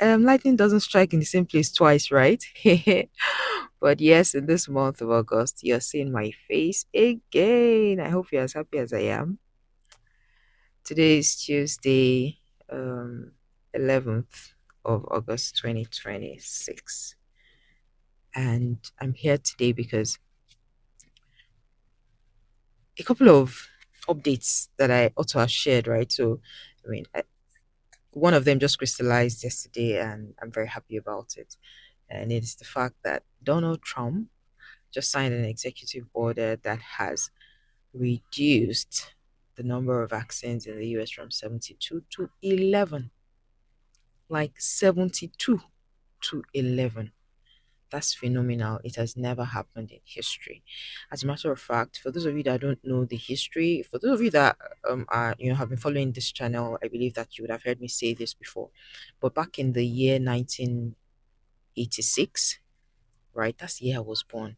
Lightning doesn't strike in the same place twice, right? But yes, in this month of August, you're seeing my face again. I hope you're as happy as I am. Today is Tuesday, um, 11th of August 2026. And I'm here today because a couple of updates that I ought to have shared, right? So, one of them just crystallized yesterday, and I'm very happy about it. And it is the fact that Donald Trump just signed an executive order that has reduced the number of vaccines in the US from 72 to 11. Like 72 to 11. That's phenomenal. It has never happened in history. As a matter of fact, for those of you that don't know the history, for those of you that are have been following this channel, I believe that you would have heard me say this before. But back in the year 1986, right? That's the year I was born.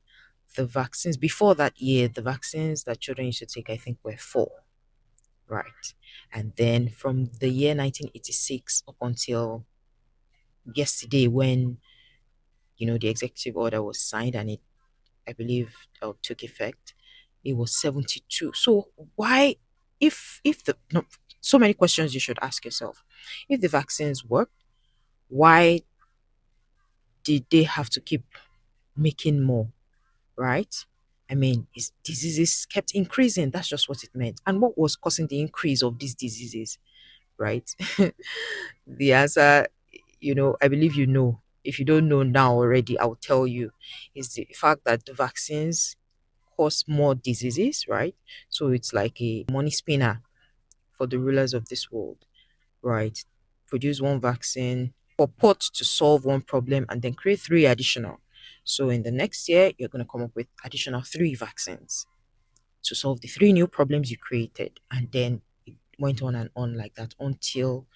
The vaccines before that year, the vaccines that children used to take, I think, were four, right? And then from the year 1986 up until yesterday, when the executive order was signed and it, I believe, took effect, it was 72. So why, if the no, so many questions you should ask yourself. If the vaccines work, why did they have to keep making more, right? I mean, diseases kept increasing. That's just what it meant. And what was causing the increase of these diseases, right? The answer, I believe you know. If you don't know now already, I'll tell you, is the fact that the vaccines cause more diseases, right? So it's like a money spinner for the rulers of this world, right? Produce one vaccine, purport to solve one problem, and then create three additional. So in the next year, you're going to come up with additional three vaccines to solve the three new problems you created. And then it went on like that until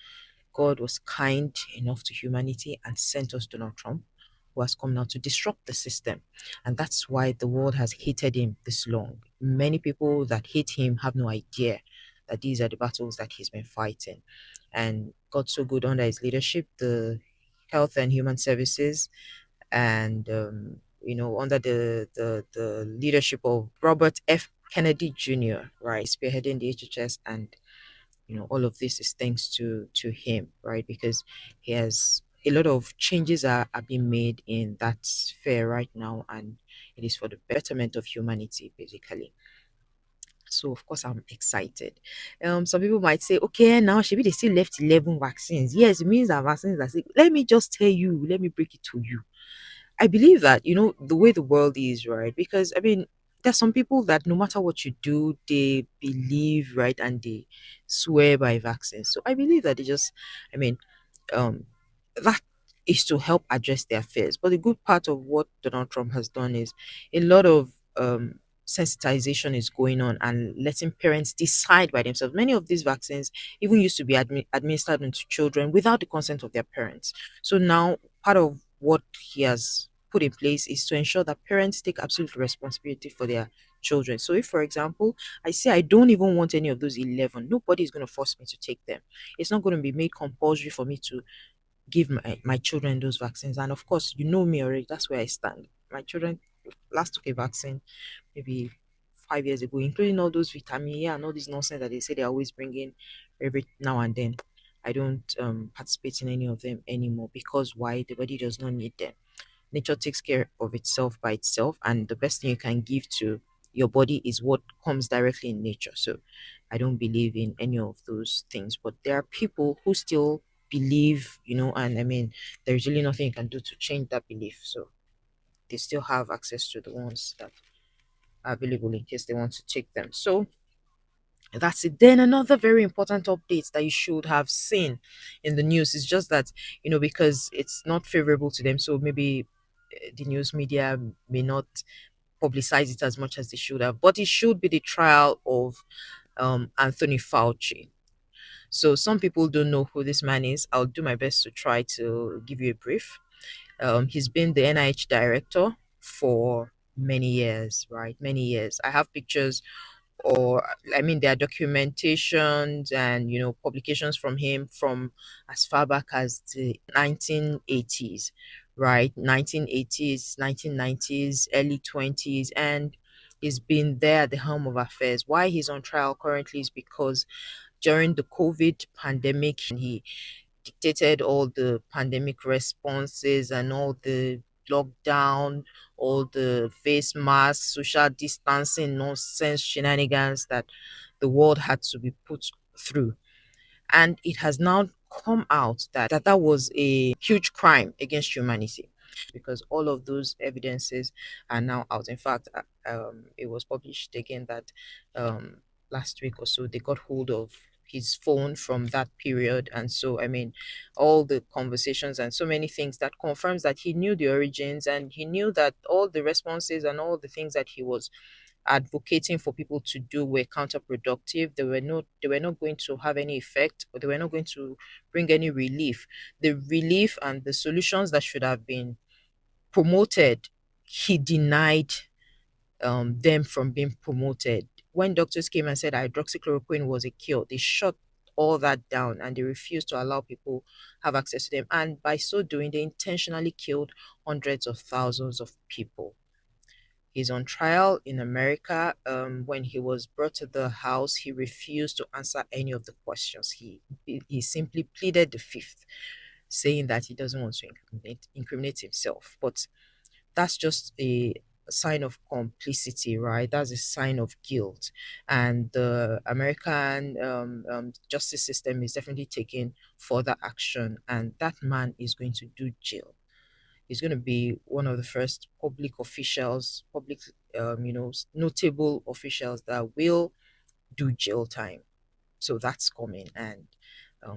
God was kind enough to humanity and sent us Donald Trump, who has come now to disrupt the system. And that's why the world has hated him this long. Many people that hate him have no idea that these are the battles that he's been fighting. And God so good under his leadership, the Health and Human Services, and under the leadership of Robert F. Kennedy Jr., right, spearheading the HHS, and all of this is thanks to him, right? Because he has a lot of changes are being made in that sphere right now, and it is for the betterment of humanity, basically. So of course I'm excited. Some people might say, okay, now should be they still left 11 vaccines. Yes, it means that vaccines are sick. Let me just tell you, let me break it to you. I believe that, the way the world is, right? Because I mean, there's some people that no matter what you do, they believe, right, and they swear by vaccines. So I believe that I mean, um, that is to help address their fears. But the good part of what Donald Trump has done is a lot of sensitization is going on and letting parents decide by themselves. Many of these vaccines even used to be administered into children without the consent of their parents. So now part of what he has put in place is to ensure that parents take absolute responsibility for their children. So if, for example, I say I don't even want any of those 11, nobody is going to force me to take them. It's not going to be made compulsory for me to give my children those vaccines. And of course, you know me already, that's where I stand. My children last took a vaccine maybe 5 years ago, including all those vitamin A and all this nonsense that they say they always bring in every now and then. I don't participate in any of them anymore because why? The body does not need them. Nature takes care of itself by itself, and the best thing you can give to your body is what comes directly in nature. So I don't believe in any of those things, but there are people who still believe, and I mean, there's really nothing you can do to change that belief. So they still have access to the ones that are available in case they want to take them. So that's it. Then another very important update that you should have seen in the news is just that, because it's not favorable to them, so maybe the news media may not publicize it as much as they should have, but it should be the trial of Anthony Fauci. So some people don't know who this man is. I'll do my best to try to give you a brief. He's been the NIH director for many years, right? Many years. I have pictures or I mean, there are documentations and publications from him from as far back as the 1980s, right? 1980s, 1990s, early 20s, and he's been there at the helm of affairs. Why he's on trial currently is because during the COVID pandemic, he dictated all the pandemic responses and all the lockdown, all the face masks, social distancing nonsense shenanigans that the world had to be put through. And it has now come out that was a huge crime against humanity, because all of those evidences are now out. In fact, it was published again that um, last week or so they got hold of his phone from that period. And so, I mean, all the conversations and so many things that confirms that he knew the origins, and he knew that all the responses and all the things that he was advocating for people to do were counterproductive. They were not going to have any effect, or they were not going to bring any relief. The relief and the solutions that should have been promoted, he denied them from being promoted. When doctors came and said hydroxychloroquine was a cure, they shut all that down, and they refused to allow people have access to them. And by so doing, they intentionally killed hundreds of thousands of people. He's on trial in America. When he was brought to the house, he refused to answer any of the questions. He simply pleaded the fifth, saying that he doesn't want to incriminate himself. But that's just a sign of complicity, right? That's a sign of guilt. And the American justice system is definitely taking further action. And that man is going to do jail. He's going to be one of the first public officials, notable officials that will do jail time. So that's coming, and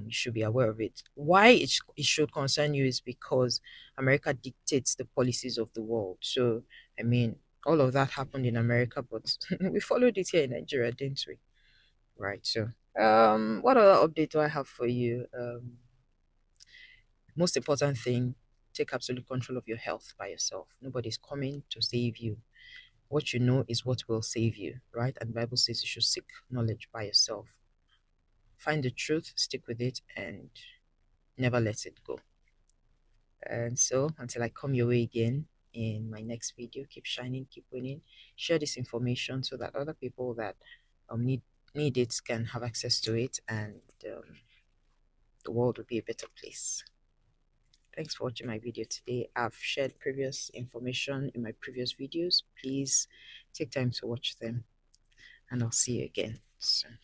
you should be aware of it. Why it should concern you is because America dictates the policies of the world. So, I mean, all of that happened in America, but we followed it here in Nigeria, didn't we? Right. So, what other update do I have for you? Most important thing, take absolute control of your health by yourself. Nobody's coming to save you. What you know is what will save you, right? And the Bible says you should seek knowledge by yourself. Find the truth, stick with it, and never let it go. And so, until I come your way again in my next video, keep shining, keep winning. Share this information so that other people that need it can have access to it, and the world will be a better place. Thanks for watching my video today. I've shared previous information in my previous videos. Please take time to watch them, and I'll see you again soon.